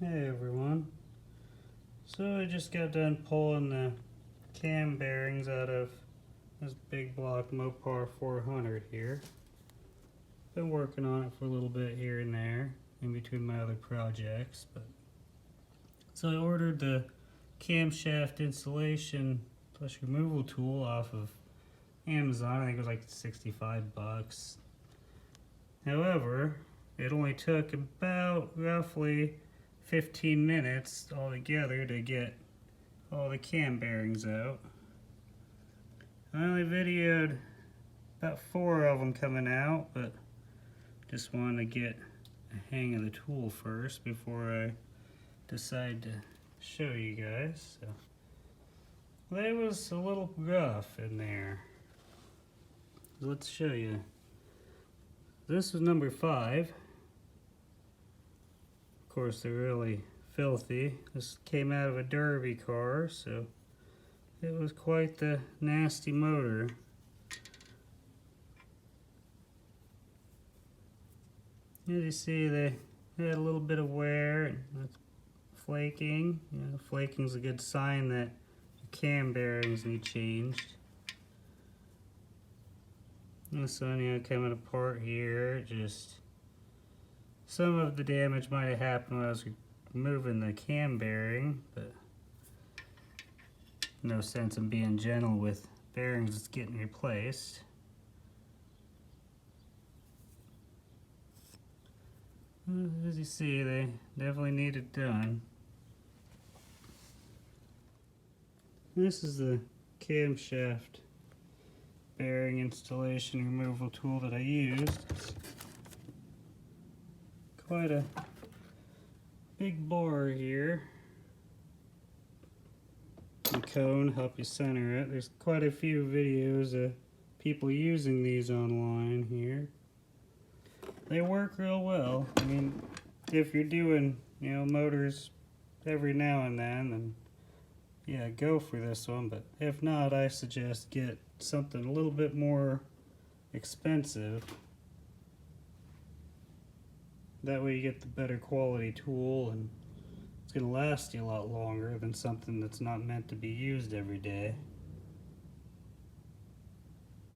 Hey everyone. So I just got done pulling the cam bearings out of this big block Mopar 400 here. Been working on it for a little bit here and there in between my other projects. So I ordered the camshaft installation plus removal tool off of Amazon. I think it was like 65 bucks. However, it only took about roughly 15 minutes altogether to get all the cam bearings out. I only videoed about 4 of them coming out, but just wanted to get a hang of the tool first before I decide to show you guys. So they was a little rough in there. Let's show you. This was number 5. Of course, they're really filthy. This came out of a derby car, so it was quite the nasty motor. As you see, they had a little bit of wear and flaking. Flaking is a good sign that the cam bearings need changed. This one, coming apart here, just some of the damage might have happened when I was removing the cam bearing, but no sense in being gentle with bearings that's getting replaced. As you see, they definitely need it done. This is the camshaft bearing installation removal tool that I used. It's quite a big bore here. The cone, help you center it. There's quite a few videos of people using these online here. They work real well. I mean, if you're doing, motors every now and then yeah, go for this one. But if not, I suggest get something a little bit more expensive. That way you get the better quality tool, and it's going to last you a lot longer than something that's not meant to be used every day.